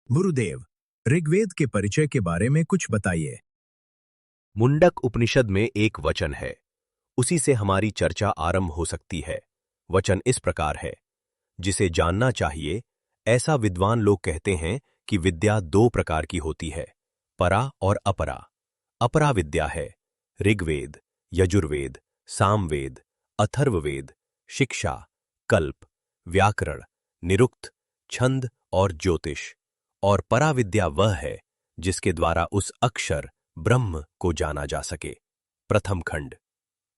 गुरुदेव, ऋग्वेद के परिचय के बारे में कुछ बताइए। मुंडक उपनिषद में एक वचन है, उसी से हमारी चर्चा आरंभ हो सकती है। वचन इस प्रकार है, जिसे जानना चाहिए, ऐसा विद्वान लोग कहते हैं कि विद्या दो प्रकार की होती है, परा और अपरा। अपरा विद्या है ऋग्वेद, यजुर्वेद, सामवेद, अथर्ववेद, शिक्षा, कल्प, व्याकरण, निरुक्त, छंद और ज्योतिष। और परा विद्या वह है जिसके द्वारा उस अक्षर ब्रह्म को जाना जा सके। प्रथम खंड।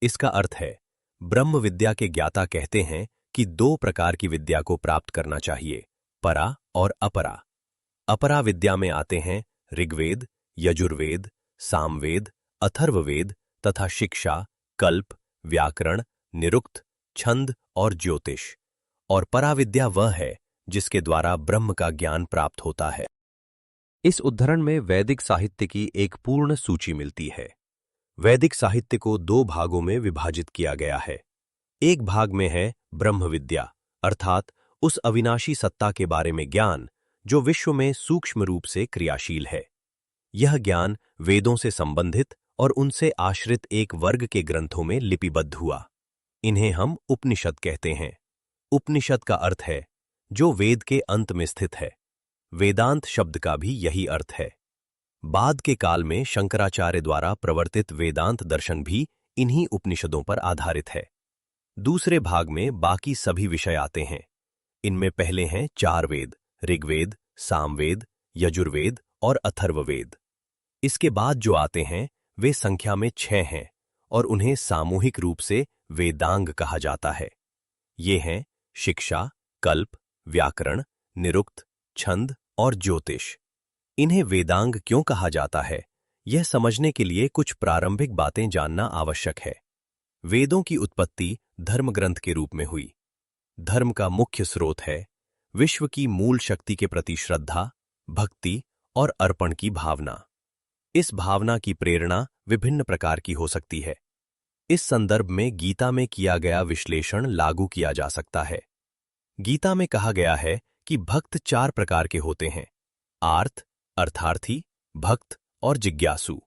इसका अर्थ है, ब्रह्म विद्या के ज्ञाता कहते हैं कि दो प्रकार की विद्या को प्राप्त करना चाहिए, परा और अपरा। अपरा विद्या में आते हैं ऋग्वेद, यजुर्वेद, सामवेद, अथर्ववेद तथा शिक्षा, कल्प, व्याकरण, निरुक्त, छंद और ज्योतिष। और परा विद्या वह है जिसके द्वारा ब्रह्म का ज्ञान प्राप्त होता है। इस उद्धरण में वैदिक साहित्य की एक पूर्ण सूची मिलती है। वैदिक साहित्य को दो भागों में विभाजित किया गया है। एक भाग में है ब्रह्म विद्या, अर्थात उस अविनाशी सत्ता के बारे में ज्ञान जो विश्व में सूक्ष्म रूप से क्रियाशील है। यह ज्ञान वेदों से संबंधित और उनसे आश्रित एक वर्ग के ग्रंथों में लिपिबद्ध हुआ। इन्हें हम उपनिषद कहते हैं। उपनिषद का अर्थ है जो वेद के अंत में स्थित है। वेदांत शब्द का भी यही अर्थ है। बाद के काल में शंकराचार्य द्वारा प्रवर्तित वेदांत दर्शन भी इन्हीं उपनिषदों पर आधारित है। दूसरे भाग में बाकी सभी विषय आते हैं। इनमें पहले हैं चार वेद, ऋग्वेद, सामवेद, यजुर्वेद और अथर्ववेद। इसके बाद जो आते हैं वे संख्या में 6 हैं और उन्हें सामूहिक रूप से वेदांग कहा जाता है। ये हैं शिक्षा, कल्प, व्याकरण, निरुक्त, छंद और ज्योतिष। इन्हें वेदांग क्यों कहा जाता है, यह समझने के लिए कुछ प्रारंभिक बातें जानना आवश्यक है। वेदों की उत्पत्ति धर्म ग्रंथ के रूप में हुई। धर्म का मुख्य स्रोत है विश्व की मूल शक्ति के प्रति श्रद्धा, भक्ति और अर्पण की भावना। इस भावना की प्रेरणा विभिन्न प्रकार की हो सकती है। इस संदर्भ में गीता में किया गया विश्लेषण लागू किया जा सकता है। गीता में कहा गया है कि भक्त 4 प्रकार के होते हैं, आर्त, अर्थार्थी, भक्त और जिज्ञासु।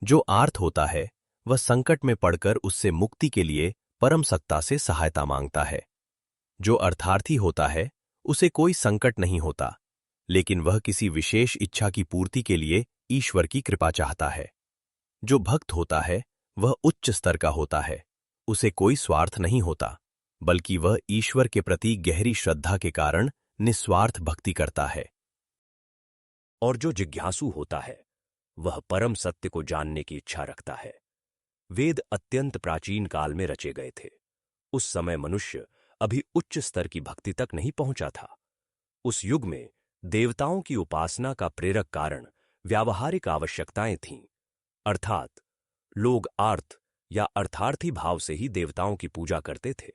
जो आर्त होता है वह संकट में पड़कर उससे मुक्ति के लिए परम सत्ता से सहायता मांगता है। जो अर्थार्थी होता है उसे कोई संकट नहीं होता, लेकिन वह किसी विशेष इच्छा की पूर्ति के लिए ईश्वर की कृपा चाहता है। जो भक्त होता है वह उच्च स्तर का होता है, उसे कोई स्वार्थ नहीं होता, बल्कि वह ईश्वर के प्रति गहरी श्रद्धा के कारण निस्वार्थ भक्ति करता है। और जो जिज्ञासु होता है वह परम सत्य को जानने की इच्छा रखता है। वेद अत्यंत प्राचीन काल में रचे गए थे। उस समय मनुष्य अभी उच्च स्तर की भक्ति तक नहीं पहुंचा था। उस युग में देवताओं की उपासना का प्रेरक कारण व्यावहारिक आवश्यकताएं थीं, अर्थात लोग आर्त या अर्थार्थी भाव से ही देवताओं की पूजा करते थे।